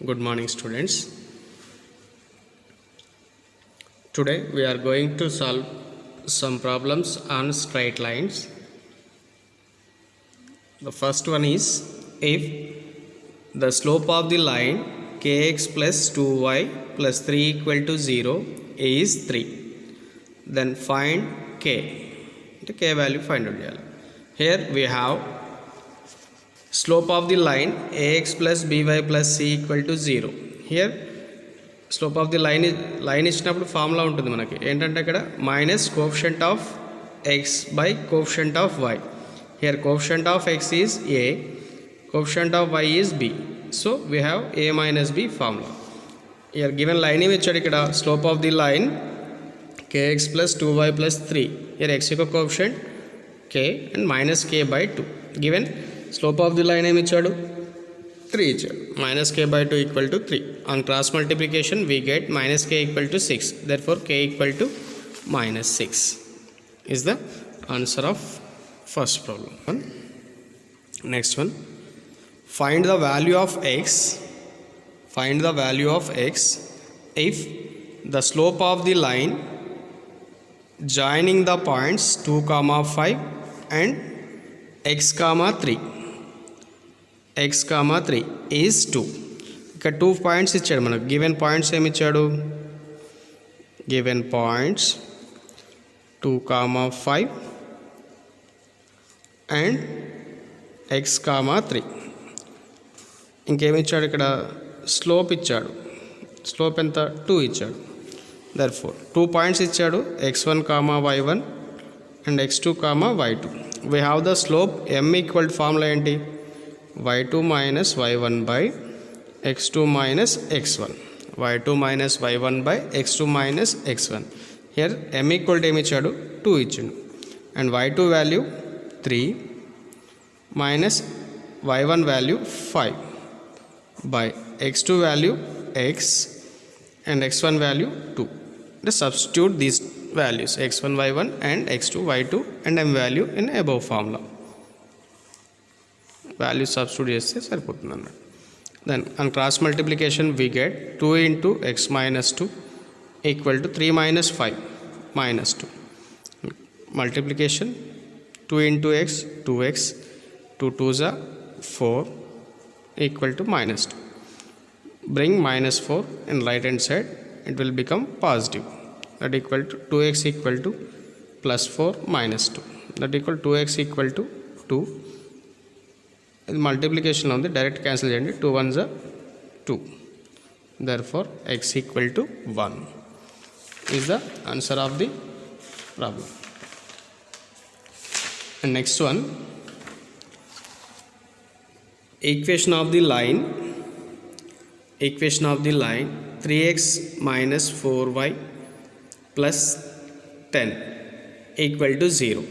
Good morning, students. Today we are going to solve some problems on straight lines. The first one is, if the slope of the line kx plus 2y plus 3 equal to 0 is 3, then find k. The k value find out. Here we have slope of the line ax plus by plus c equal to 0. Here slope of the line ఇచ్చినప్పుడు formula ఉంటుంది మనకి ఏంటంటే ఇక్కడ minus coefficient of x by coefficient of y. Here coefficient of x is a, coefficient of y is b. So we have a minus b formula. Here given line ఏమి ఇచ్చాడు ఇక్కడ, slope of the line kx plus 2y plus 3. Here x యొక్క coefficient k and minus k by 2. Given slope of the line ఏమి ఇచ్చాడు, 3 ఇచ్చాడు. minus k by 2 equal to 3. On cross multiplication we get minus k equal to 6. Therefore k equal to minus 6 is the answer of first problem. Next one, find the value of x. Find the value of x if the slope of the line joining the points 2, 5 and x, 3 is 2. ఇక్కడ 2 points ఇచ్చాడు మనకు. Given points ఏమి ఇచ్చాడు, given points 2, 5 and x, 3. ఇంకేమి ఇచ్చాడు ఇక్కడ, slope ఇచ్చాడు. Slope ఎంత, 2 ఇచ్చాడు. Therefore 2 points ఇచ్చాడు, x1, y1 and x2, y2. We have the slope m equal to formula ఏంటి, y2 minus y1 by x2 minus x1. y2 minus y1 by x2 minus x1. Here m equal to ఏమి ఇచ్చాడు, 2 ఇచ్చాడు. And y2 value 3 minus y1 value 5 by x2 value x and x1 value 2. Substitute these values x1 y1 and x2 y2 and m value in above formula. Value substitute చేస్తే సరిపోతుంది అన్నమాట. Then on cross multiplication we get 2 into x minus 2 equal to 3 minus 5 minus 2. Multiplication 2 into x, 2x, 2 2s are 4 equal to minus 2. Bring minus 4 in right hand side, it will become positive. That equal to 2x equal to plus 4 minus 2. That equal 2x equal to 2. Multiplication on the direct cancel cheyandi, 2 1s are 2. Therefore x equal to 1 is the answer of the problem. And next one, equation of the line 3x minus 4y plus 10 equal to 0.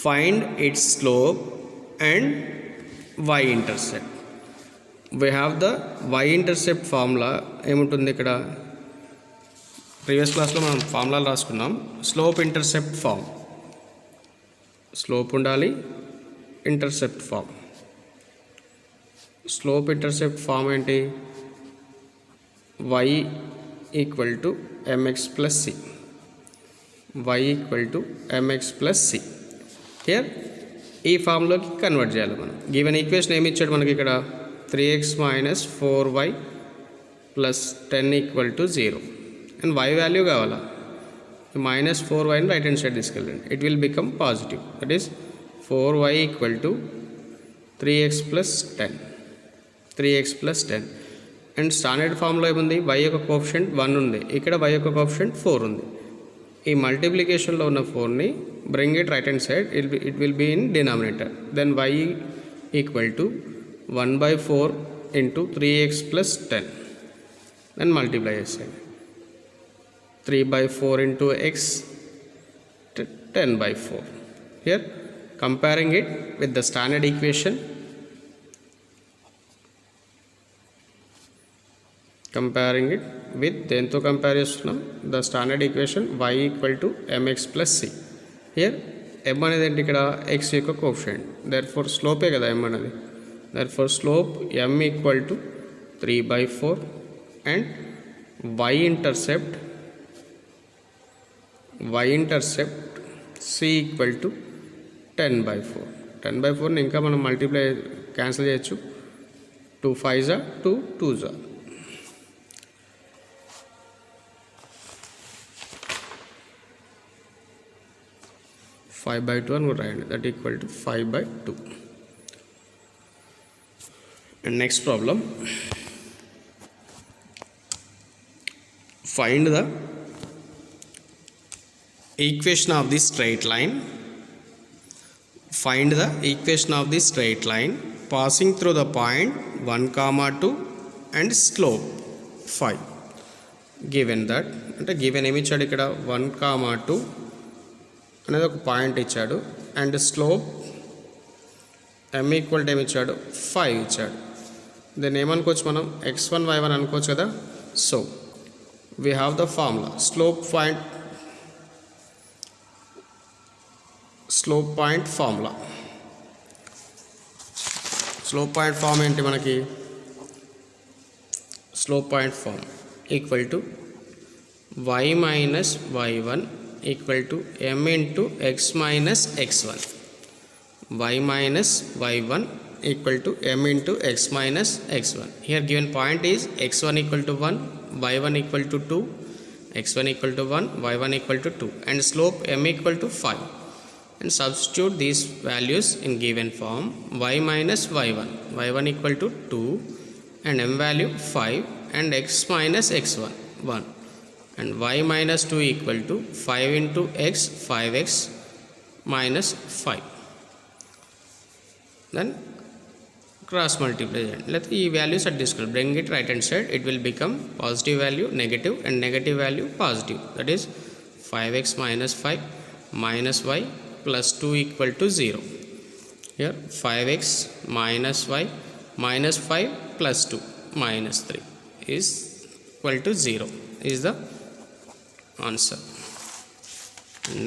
Find its slope and y-intercept. We have the y-intercept formula. ఏముంటుంది ఇక్కడ, previous క్లాస్లో మనం ఫార్ములాలు రాసుకున్నాం. Slope intercept form, slope ఉండాలి, intercept form. Slope intercept form ఏంటి, y equal to mx plus c. y equal to mx plus c. Here ఈ ఫార్ములాకి convert చేయాలి మనం. గివెన్ ఈక్వేషన్ ఏమి ఇచ్చాడు మనకి ఇక్కడ, 3x minus 4y plus 10 equal to 0. And y value కావాలా, minus 4yని రైట్ హ్యాండ్ సైడ్ తీసుకెళ్ళండి, it will become positive. That is 4y equal to 3x plus 10. 3x plus 10. And standard formula ఏముంది, y యొక్క coefficient 1 ఉంది, ఇక్కడ y యొక్క coefficient 4 ఉంది. ఈ మల్టిప్లికేషన్లో ఉన్న 4ని bring it right hand side, it will be in denominator. Then y equal to 1/4 into 3x plus 10. Then multiply చేసేయండి, 3/4 into x, 10/4. Here comparing it with the standard equation, comparing it with దేంతో compare చేస్తున్నాం, the standard equation y equal to mx plus c. Here m అనేది ఏంటి ఇక్కడ, x యొక్క coefficient, there four స్లోపే కదా m అనేది. Therefore slope m equal to 3/4 and y-intercept c equal to 10/4. 10/4 ఇంకా మనం మల్టిప్లై క్యాన్సిల్ చేయొచ్చు. 2 5s are 2 2s are. Five by 2 and write that equal to 5/2. And next problem, find the equation of the straight line. Find the equation of the straight line passing through the point 1, 2 and slope 5. Given that, అంటే given ఏమి ఇచ్చాడు ఇక్కడ 1, 2 అనేది ఒక point ఇచ్చాడు and slope m equal to ఏమి ఇచ్చాడు 5 ఇచ్చాడు. దీన్ని ఏమనుకోవచ్చు మనం x1 y1 అనుకోవచ్చు కదా. So we have the formula slope point formula. Slope point form ఏంటి మనకి? Slope point form equal to y minus y1 equal to m into x minus x1. Y minus y1 equal to m into x minus x1. Here given point is x1 equal to 1, y1 equal to 2, x1 equal to 1, y1 equal to 2 and slope m equal to 5. And substitute these values in given form. Y minus y1 equal to 2 and m value 5 and x minus x1 1 and y minus 2 equal to 5 into x 5x minus 5. Then cross multiply. Let the values are discussed. Bring it right hand side. It will become positive value negative and negative value positive. That is 5x minus 5 minus y plus 2 equal to 0. Here 5x minus y minus 5 plus 2 minus 3 is equal to 0 is the answer.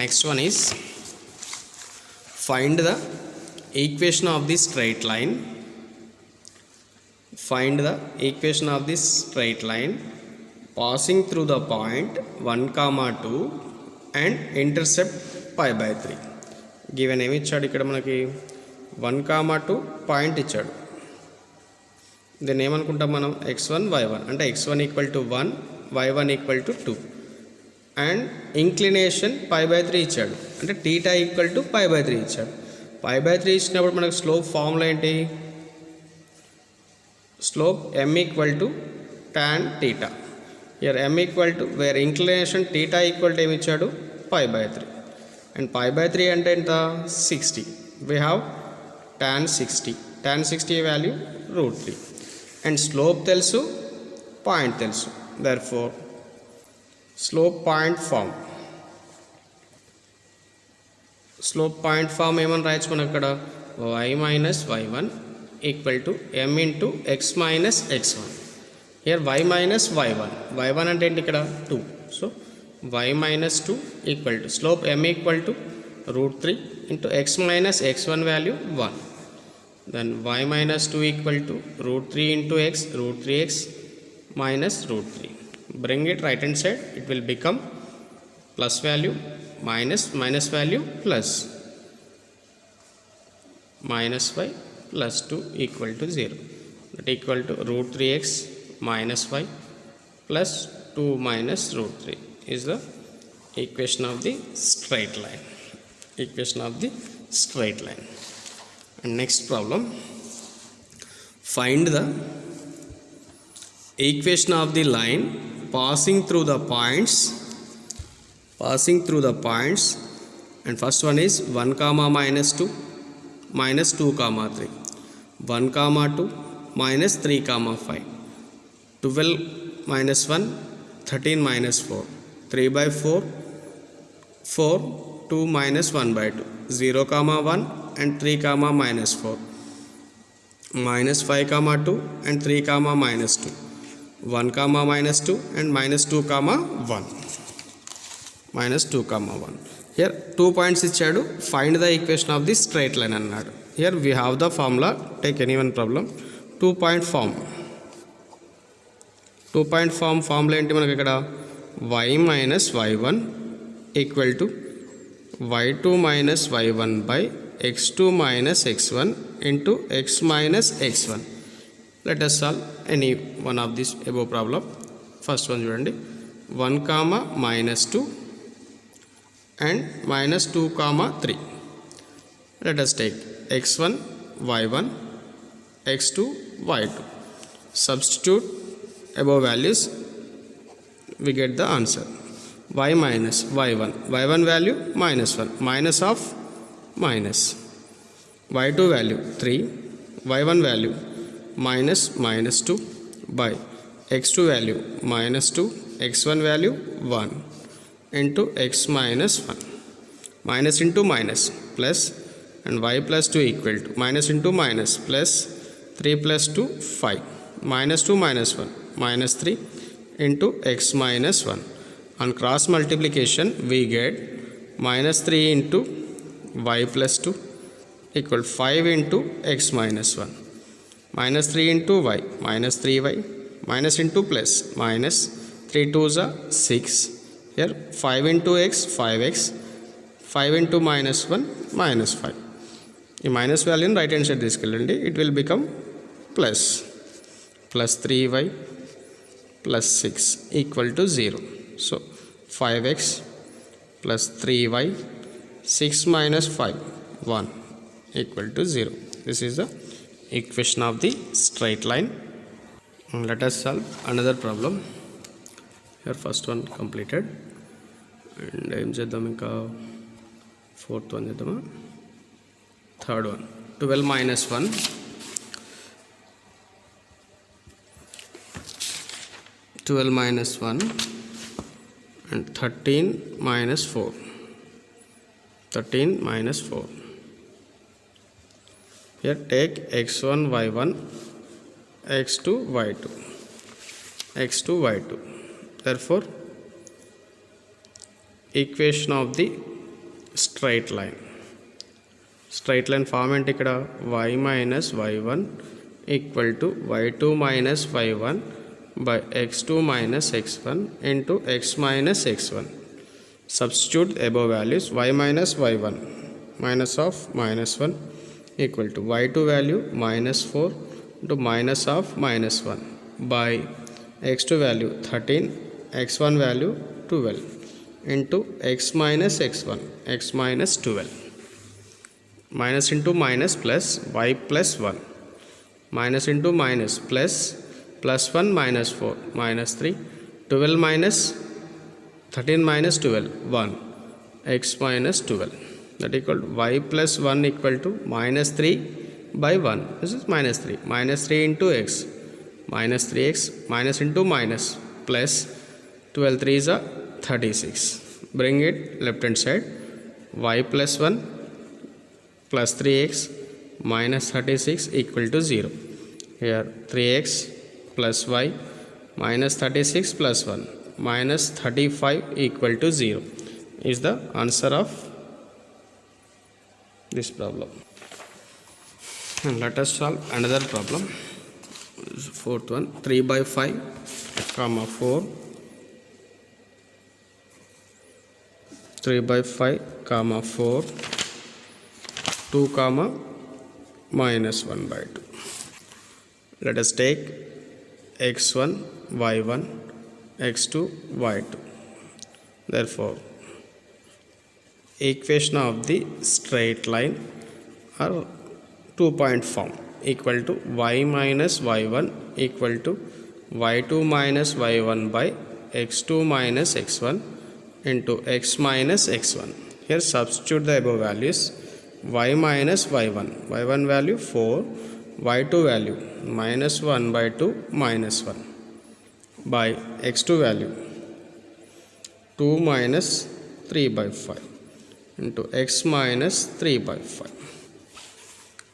Next one is find the equation of the straight line. Find the equation of this straight line passing through the point 1, 2 and intercept pi/3. Given ఏమి ఇచ్చాడు ఇక్కడ మనకి 1, 2 point ఇచ్చాడు. దీన్ని ఏమనుకుంటాం మనం x1 y1 అంటే x1 equal to 1 y1 equal to 2 and inclination pi/3 ఇచ్చాడు అంటే టీటా ఈక్వల్ టు pi/3 ఇచ్చాడు. pi/3 ఇచ్చినప్పుడు మనకు స్లోప్ ఫార్ములా ఏంటి? Slope m equal to tan theta. Here m equal to where inclination theta equal to ఏమి ఇచ్చాడు? pi/3 and pi/3 అంటే ఎంత? 60. We have tan 60 value √3 and slope తెలుసు point తెలుసు. దెర్ఫోర్ స్లోప్ పాయింట్ ఫామ్ ఏమని రాయొచ్చు మనం ఇక్కడ? y minus y1 equal to m into x minus x1. Here y minus y1 అంటే ఏంటి ఇక్కడ? 2. So y minus 2 equal to slope m equal to √3 into x minus x1 value 1. Then y minus 2 equal to √3 into x, √3x minus √3. Bring it right hand side. It will become plus value minus value plus minus y plus 2 equal to 0. That equal to √3x minus y plus 2 minus √3 is the equation of the straight line. And next problem, find the equation of the line passing through the points. And first one is 1, minus 2 minus 2, 3, 1, 2 minus 3, 5, 12 minus 1, 13 minus 4, 3/4, 4, 2 minus 1/2, 0, 1 and 3, minus 4, minus 5, 2 and 3, minus 2, 1, minus 2 and minus 2, 1, minus 2, 1. Here 2 points ఇచ్చాడు. Find the equation of the straight line అన్నాడు. Here we have the formula. Take any one problem. 2-point form. 2 point formula ఏంటి మనకి ఇక్కడ y minus y1 equal to y2 minus y1 by x2 minus x1 into x minus x1. Let us solve any one of this above problem. First one చూడండి, 1 comma minus 2 and minus 2 comma 3. Let us take x1 y1 x2 y2. Substitute above values, we get the answer. Y minus y1 value minus 1, minus of minus. Y2 value 3, y1 value minus 2 by x2 value minus 2, x1 value 1 into x minus 1. Minus into minus plus, and y plus 2 equal to minus into minus plus 3 plus 2 5. Minus 2 minus 1 minus 3 into x minus 1. On cross multiplication we get minus 3 into y plus 2 equal 5 into x minus 1. Minus 3 into y minus 3y minus into plus minus 3 2s are 6. Here 5 into x 5x, 5 into minus 1 minus 5. The minus value in right hand side తీసుకెళ్ళండి, it will become plus 3y plus 6 equal to 0. So 5x plus 3y 6 minus 5 1 equal to 0. This is the equation of the straight line. Let us solve another problem. Here first one completed, and ఏం చేద్దాం ఇంకా fourth one చేద్దామా, third one. 12 minus 1, 12 minus 1 and 13 minus 4, 13 minus 4. Here take x1 y1 x2 y2, x2 y2. Therefore equation of the straight line form అంటే ఇక్కడ y minus y1 equal to y2 minus y1 by x2 minus x1 into x minus x1. Substitute above values. Y minus y1 minus of minus 1 equal to y2 value minus 4 into minus of minus 1 by x2 value 13, x1 value 12 into x minus x1, x minus 12. Minus into minus plus y plus 1, minus into minus plus 1 minus 4 minus 3, 12 minus 13 minus 12 1, x minus 12. That equal to y plus 1 equal to minus 3 by 1. This is minus 3. Minus 3 into x minus 3x minus into minus plus 12 3s are 36. Bring it left hand side. Y plus 1 plus 3x minus 36 equal to 0. Here 3x plus y minus 36 plus 1 minus 35 equal to 0 is the answer of this problem. And let us solve another problem. Fourth one, 3 by 5 comma 4, 3 by 5 comma 4, 2 comma minus 1 by 2. Let us take x1 y1 x2 y2. Therefore equation of the straight line are 2 point form equal to y minus y1 equal to y2 minus y1 by x2 minus x1 into x minus x1. Here substitute the above values. Y minus y1, y1 value 4, y2 value minus 1 by 2 minus 1 by x2 value 2 minus 3 by 5 into x minus 3 by 5.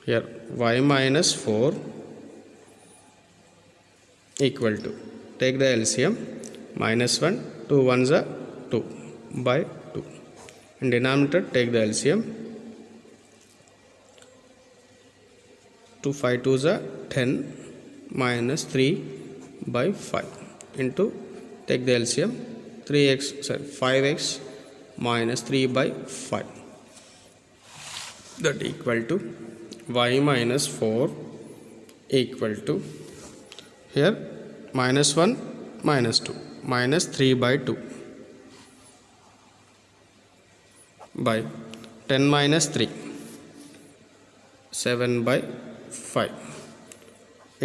Here y minus 4 equal to, take the LCM, minus 1, 2 1s are 2 by 2. In denominator take the LCM, 2 5 2s are 10 minus 3 by 5 into, take the LCM, 5x minus 3 by 5, that equal to y minus 4 equal to, here minus 1 minus 2 minus 3 by 2 by 10 minus 3 7 by 5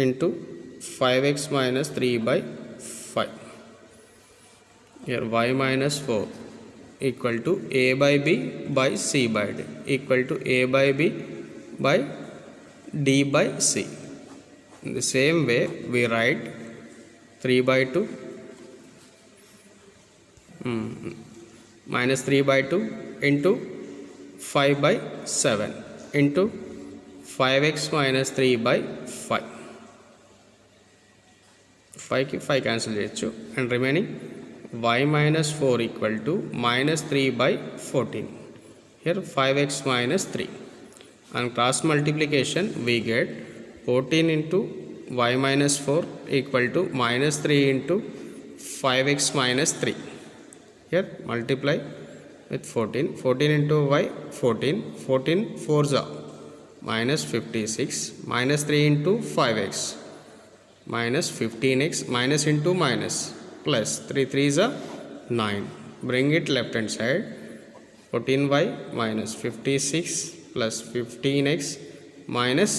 into 5x minus 3 by 5. Here y minus 4 equal to a by b by c by d equal to a by b by d by c. In the same way we write 3 by 2 minus 3 by 2 into 5 by 7 into 5x minus 3 by 5. 5 ki 5 cancel cheyochu and remaining y minus 4 equal to minus 3 by 14. Here 5x minus 3. On cross multiplication we get 14 into y minus 4 equal to minus 3 into 5x minus 3. Here multiply with 14. 14 into y 14. 14 4s are minus 56 minus 3 into 5x minus 15x minus into minus plus 3 3s are 9. Bring it left hand side. 14y minus 56 plus 15x minus,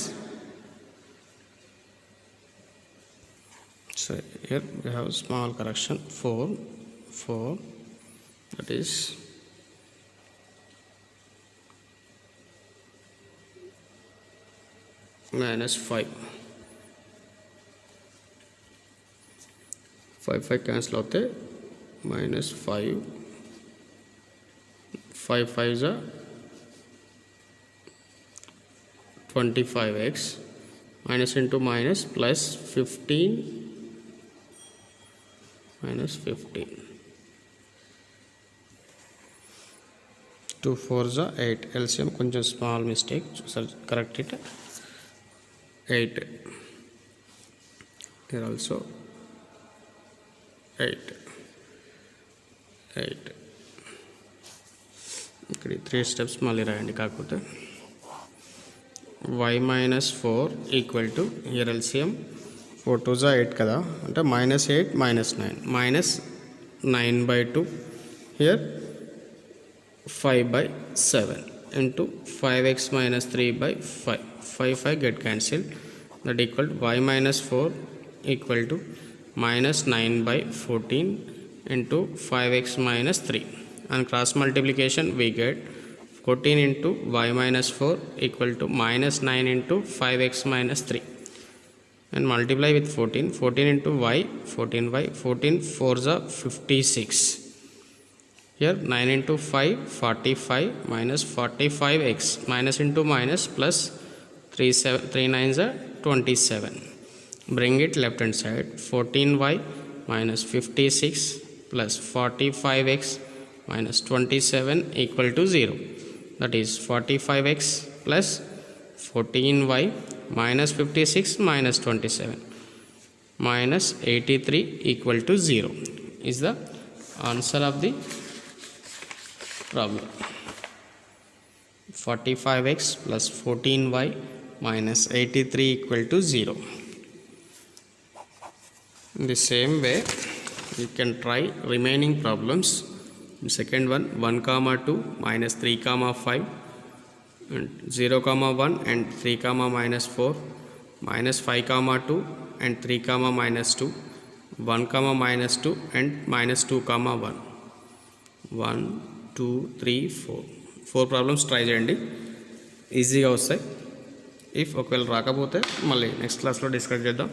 so here we have a small correction, 4 that is minus 5 cancel होते minus 5 5s are 25x minus into minus plus 15 minus 15 2 4s are 8. LCM కొంచెం small mistake, correct it. 8 here also 8 ఇక్కడ 3 steps మళ్ళీ రాయండి. కాకపోతే y minus 4 equal to, here LCM 4 2s are 8 కదా, అంటే minus 8 minus 9 minus 9 by 2, here 5 by 7 into 5x minus 3 by 5. 5 get cancelled, that equal to y minus 4 equal to minus 9 by 14 into 5x minus 3. And cross multiplication we get 14 into y minus 4 equal to minus 9 into 5x minus 3 and multiply with 14 into y 14y 14 4s are 56. Here 9 into 5 45 minus 45x minus into minus plus 3 9s are 27. Bring it left hand side. 14y minus 56 plus 45x minus 27 equal to 0. That is 45x plus 14y minus 56 minus 27 minus 83 equal to 0 is the answer of the problem. 45x plus 14y minus 83 equal to 0. In the same way you can try remaining problems. Second one 1 comma 2 minus 3 comma 5 and 0 comma 1 and 3 comma minus 4 minus 5 comma 2 and 3 comma minus 2 1 comma minus 2 and minus 2 comma 1 1 2 3 4 problems try చేయండి, ఈజీగా వస్తాయి. If ఒకవేళ రాకపోతే మళ్ళీ next క్లాస్లో discuss చేద్దాం.